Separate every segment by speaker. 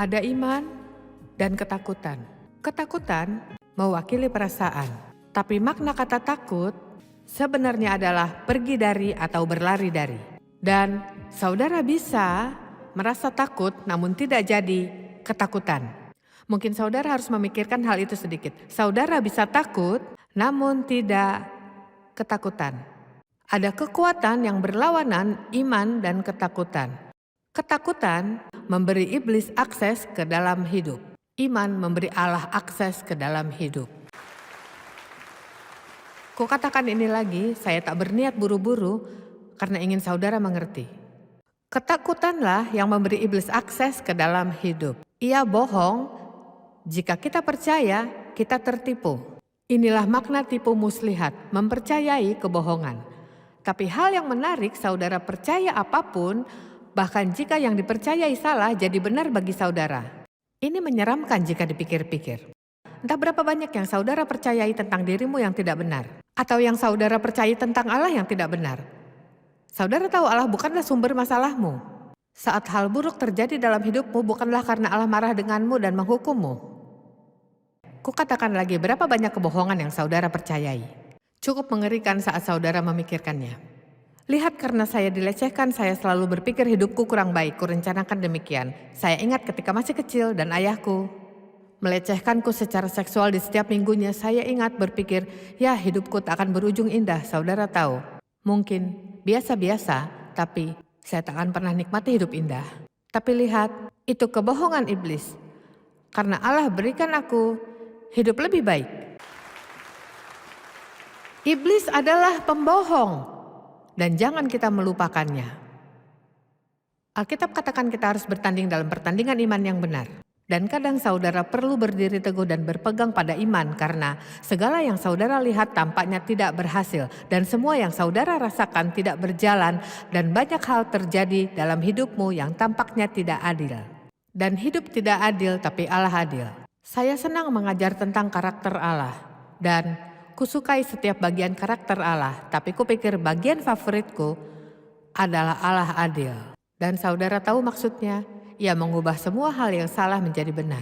Speaker 1: Ada iman dan ketakutan. Ketakutan mewakili perasaan, tapi makna kata takut sebenarnya adalah pergi dari atau berlari dari. Dan saudara bisa merasa takut namun tidak jadi ketakutan. Mungkin saudara harus memikirkan hal itu sedikit. Saudara bisa takut namun tidak ketakutan. Ada kekuatan yang berlawanan iman dan ketakutan. Ketakutan memberi iblis akses ke dalam hidup. Iman memberi Allah akses ke dalam hidup. Kukatakan ini lagi, saya tak berniat buru-buru karena ingin saudara mengerti. Ketakutanlah yang memberi iblis akses ke dalam hidup. Ia bohong, jika kita percaya, kita tertipu. Inilah makna tipu muslihat, mempercayai kebohongan. Tapi hal yang menarik, saudara percaya apapun, bahkan jika yang dipercayai salah jadi benar bagi saudara. Ini menyeramkan jika dipikir-pikir. Entah berapa banyak yang saudara percayai tentang dirimu yang tidak benar. Atau yang saudara percayai tentang Allah yang tidak benar. Saudara tahu Allah bukanlah sumber masalahmu. Saat hal buruk terjadi dalam hidupmu bukanlah karena Allah marah denganmu dan menghukummu. Kukatakan lagi, berapa banyak kebohongan yang saudara percayai. Cukup mengerikan saat saudara memikirkannya. Lihat, karena saya dilecehkan, saya selalu berpikir hidupku kurang baik, kurencanakan demikian. Saya ingat ketika masih kecil dan ayahku melecehkanku secara seksual di setiap minggunya. Saya ingat berpikir, ya hidupku tak akan berujung indah. Saudara tahu, mungkin biasa-biasa, tapi saya tak akan pernah nikmati hidup indah. Tapi lihat, itu kebohongan iblis. Karena Allah berikan aku hidup lebih baik. Iblis adalah pembohong. Dan jangan kita melupakannya. Alkitab katakan kita harus bertanding dalam pertandingan iman yang benar. Dan kadang saudara perlu berdiri teguh dan berpegang pada iman karena segala yang saudara lihat tampaknya tidak berhasil. Dan semua yang saudara rasakan tidak berjalan dan banyak hal terjadi dalam hidupmu yang tampaknya tidak adil. Dan hidup tidak adil tapi Allah adil. Saya senang mengajar tentang karakter Allah dan kusukai setiap bagian karakter Allah, tapi kupikir bagian favoritku adalah Allah adil. Dan saudara tahu maksudnya, ia mengubah semua hal yang salah menjadi benar.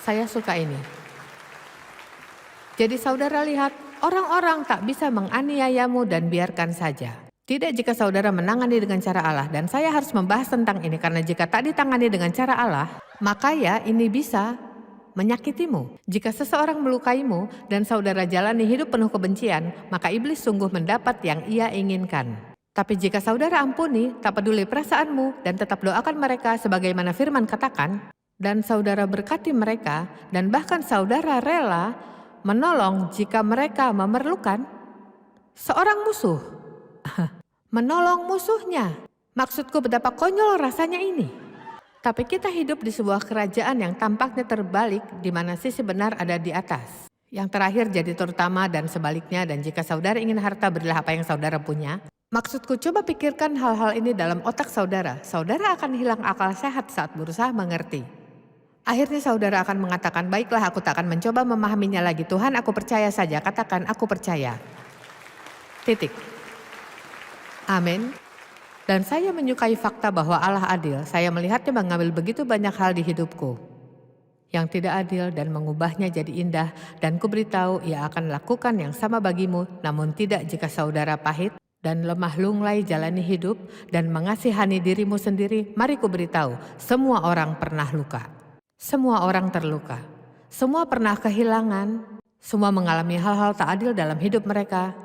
Speaker 1: Saya suka ini. Jadi saudara lihat, orang-orang tak bisa menganiayamu dan biarkan saja. Tidak jika saudara menangani dengan cara Allah, dan saya harus membahas tentang ini karena jika tak ditangani dengan cara Allah, maka ya ini bisa menyakitimu. Jika seseorang melukaimu dan saudara jalani hidup penuh kebencian, maka iblis sungguh mendapat yang ia inginkan. Tapi jika saudara ampuni, tak peduli perasaanmu dan tetap doakan mereka sebagaimana firman katakan, dan saudara berkati mereka dan bahkan saudara rela menolong jika mereka memerlukan, seorang musuh menolong musuhnya. Maksudku betapa konyol rasanya ini. Tapi kita hidup di sebuah kerajaan yang tampaknya terbalik di mana sisi benar ada di atas. Yang terakhir jadi terutama dan sebaliknya, dan jika saudara ingin harta berilah apa yang saudara punya. Maksudku coba pikirkan hal-hal ini dalam otak saudara. Saudara akan hilang akal sehat saat berusaha mengerti. Akhirnya saudara akan mengatakan, baiklah aku tak akan mencoba memahaminya lagi. Tuhan aku percaya saja, katakan aku percaya. Titik. Amin. Dan saya menyukai fakta bahwa Allah adil. Saya melihatnya mengambil begitu banyak hal di hidupku yang tidak adil dan mengubahnya jadi indah. Dan kuberitahu ia akan lakukan yang sama bagimu, namun tidak jika saudara pahit dan lemah lunglai jalani hidup dan mengasihani dirimu sendiri. Mari kuberitahu, semua orang pernah luka. Semua orang terluka. Semua pernah kehilangan. Semua mengalami hal-hal tak adil dalam hidup mereka.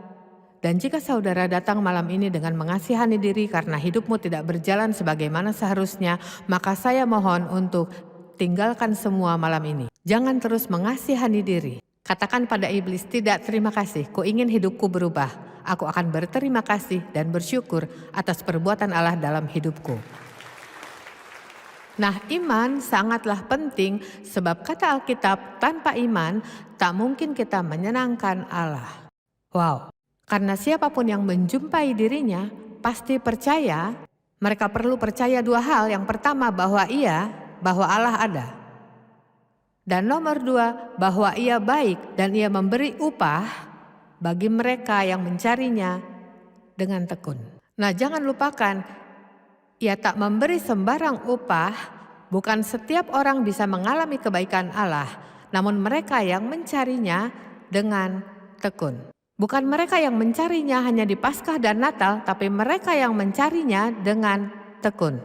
Speaker 1: Dan jika saudara datang malam ini dengan mengasihani diri karena hidupmu tidak berjalan sebagaimana seharusnya, maka saya mohon untuk tinggalkan semua malam ini. Jangan terus mengasihani diri. Katakan pada iblis, tidak, terima kasih, ku ingin hidupku berubah. Aku akan berterima kasih dan bersyukur atas perbuatan Allah dalam hidupku. Nah, iman sangatlah penting sebab kata Alkitab, tanpa iman tak mungkin kita menyenangkan Allah. Wow. Karena siapapun yang menjumpai dirinya pasti percaya. Mereka perlu percaya dua hal. Yang pertama bahwa Allah ada. Dan nomor dua, bahwa ia baik dan ia memberi upah bagi mereka yang mencarinya dengan tekun. Nah, jangan lupakan, ia tak memberi sembarang upah Bukan setiap orang bisa mengalami kebaikan Allah, namun mereka yang mencarinya dengan tekun. Bukan mereka yang mencarinya hanya di Paskah dan Natal, tapi mereka yang mencarinya dengan tekun.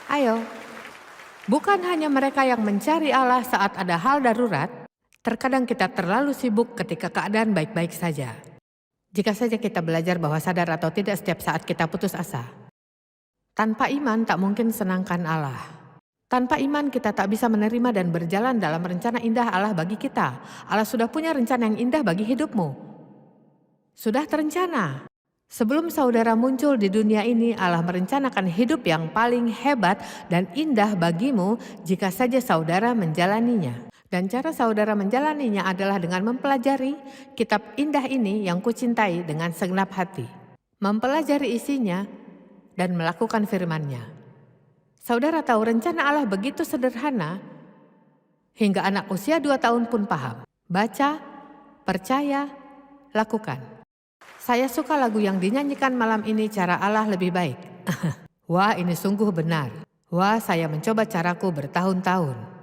Speaker 1: Ayo, bukan hanya mereka yang mencari Allah saat ada hal darurat. Terkadang kita terlalu sibuk ketika keadaan baik-baik saja. Jika saja kita belajar bahwa sadar atau tidak setiap saat kita putus asa. Tanpa iman tak mungkin senangkan Allah. Tanpa iman kita tak bisa menerima dan berjalan dalam rencana indah Allah bagi kita. Allah sudah punya rencana yang indah bagi hidupmu. Sudah terencana. Sebelum saudara muncul di dunia ini, Allah merencanakan hidup yang paling hebat dan indah bagimu jika saja saudara menjalaninya. Dan cara saudara menjalaninya adalah dengan mempelajari kitab indah ini yang kucintai dengan segenap hati. Mempelajari isinya dan melakukan firman-Nya. Saudara tahu rencana Allah begitu sederhana hingga anak usia 2 tahun pun paham. Baca, percaya, lakukan. Saya suka lagu yang dinyanyikan malam ini, Cara Allah Lebih Baik. Wah, ini sungguh benar. Wah, saya mencoba caraku bertahun-tahun.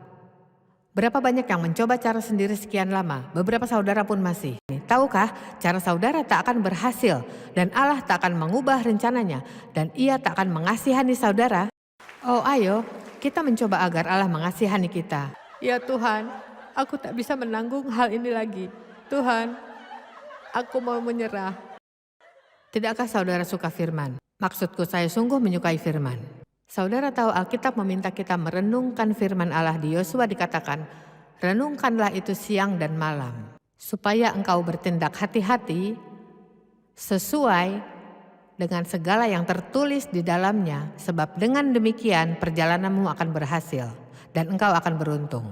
Speaker 1: Berapa banyak yang mencoba cara sendiri sekian lama, beberapa saudara pun masih. Tahukah, cara saudara tak akan berhasil dan Allah tak akan mengubah rencananya dan Ia tak akan mengasihani saudara. Oh ayo, kita mencoba agar Allah mengasihani kita. Ya Tuhan, aku tak bisa menanggung hal ini lagi. Tuhan, aku mau menyerah. Tidakkah saudara suka firman? Maksudku, saya sungguh menyukai firman. Saudara tahu Alkitab meminta kita merenungkan firman Allah. Di Yosua dikatakan, renungkanlah itu siang dan malam, supaya engkau bertindak hati-hati sesuai dengan segala yang tertulis di dalamnya, sebab dengan demikian perjalananmu akan berhasil dan engkau akan beruntung.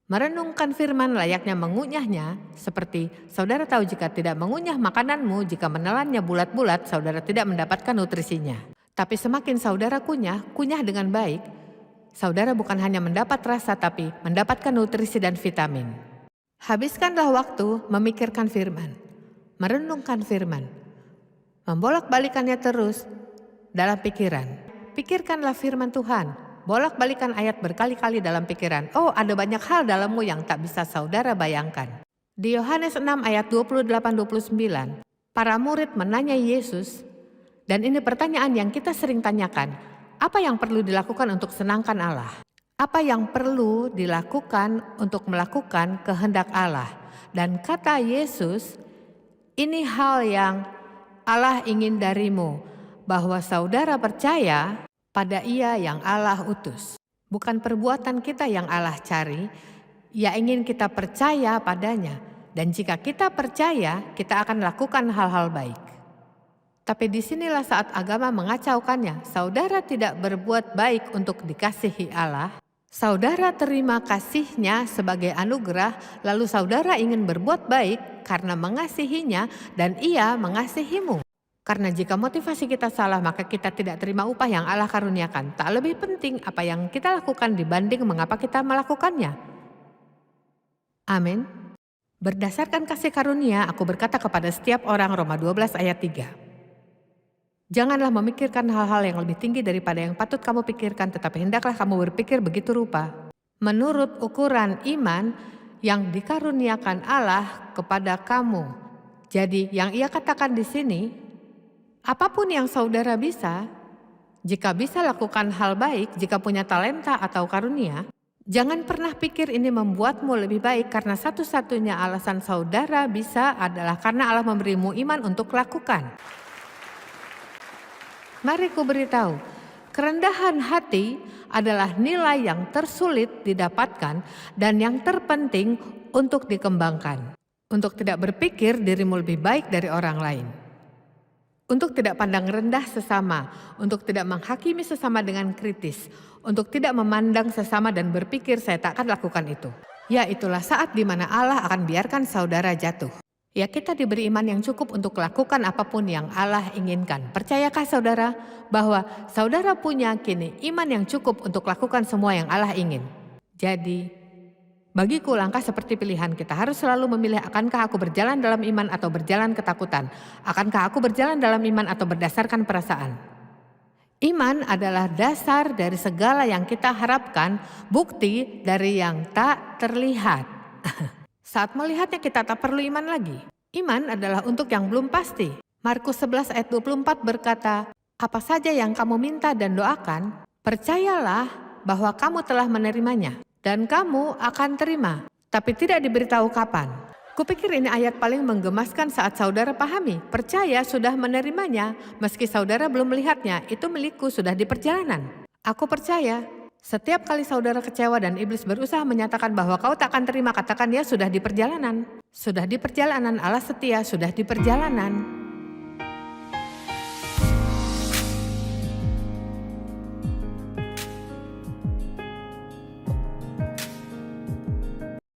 Speaker 1: Merenungkan firman layaknya mengunyahnya, seperti saudara tahu jika tidak mengunyah makananmu, jika menelannya bulat-bulat, saudara tidak mendapatkan nutrisinya. Tapi semakin saudara kunyah dengan baik, saudara bukan hanya mendapat rasa tapi mendapatkan nutrisi dan vitamin. Habiskanlah waktu memikirkan firman, merenungkan firman, membolak-balikannya terus dalam pikiran. Pikirkanlah firman Tuhan, bolak-balikan ayat berkali-kali dalam pikiran. Oh, ada banyak hal dalammu yang tak bisa saudara bayangkan. Di Yohanes 6 ayat 28-29, para murid menanya Yesus, dan ini pertanyaan yang kita sering tanyakan, apa yang perlu dilakukan untuk senangkan Allah? Apa yang perlu dilakukan untuk melakukan kehendak Allah? Dan kata Yesus, ini hal yang Allah ingin darimu, bahwa saudara percaya pada Ia yang Allah utus. Bukan perbuatan kita yang Allah cari, Ia ingin kita percaya padanya. Dan jika kita percaya, kita akan lakukan hal-hal baik. Tapi disinilah saat agama mengacaukannya. Saudara tidak berbuat baik untuk dikasihi Allah. Saudara terima kasih-Nya sebagai anugerah, lalu saudara ingin berbuat baik karena mengasihinya dan Ia mengasihimu. Karena jika motivasi kita salah, maka kita tidak terima upah yang Allah karuniakan. Tak lebih penting apa yang kita lakukan dibanding mengapa kita melakukannya. Amin. Berdasarkan kasih karunia, aku berkata kepada setiap orang, Roma 12 ayat 3. Janganlah memikirkan hal-hal yang lebih tinggi daripada yang patut kamu pikirkan, tetapi hendaklah kamu berpikir begitu rupa, menurut ukuran iman yang dikaruniakan Allah kepada kamu. Jadi yang Ia katakan di sini, apapun yang saudara bisa, jika bisa lakukan hal baik, jika punya talenta atau karunia, jangan pernah pikir ini membuatmu lebih baik, karena satu-satunya alasan saudara bisa adalah karena Allah memberimu iman untuk lakukan. Mari ku beritahu, kerendahan hati adalah nilai yang tersulit didapatkan dan yang terpenting untuk dikembangkan. Untuk tidak berpikir dirimu lebih baik dari orang lain. Untuk tidak pandang rendah sesama, untuk tidak menghakimi sesama dengan kritis, untuk tidak memandang sesama dan berpikir saya tak akan lakukan itu. Ya, itulah saat di mana Allah akan biarkan saudara jatuh. Ya, kita diberi iman yang cukup untuk lakukan apapun yang Allah inginkan. Percayakah saudara bahwa saudara punya kini iman yang cukup untuk lakukan semua yang Allah ingin? Jadi, bagiku langkah seperti pilihan. Kita harus selalu memilih, akankah aku berjalan dalam iman atau berjalan ketakutan? Akankah aku berjalan dalam iman atau berdasarkan perasaan? Iman adalah dasar dari segala yang kita harapkan, bukti dari yang tak terlihat. Saat melihatnya kita tak perlu iman lagi. Iman adalah untuk yang belum pasti. Markus 11 ayat 24 berkata, apa saja yang kamu minta dan doakan, percayalah bahwa kamu telah menerimanya dan kamu akan terima, tapi tidak diberitahu kapan. Kupikir ini ayat paling menggemaskan saat saudara pahami, percaya sudah menerimanya, meski saudara belum melihatnya, itu milikku sudah di perjalanan. Aku percaya, setiap kali saudara kecewa dan iblis berusaha menyatakan bahwa kau tak akan terima, katakan ya sudah di perjalanan. Sudah di perjalanan, Allah setia, sudah di perjalanan.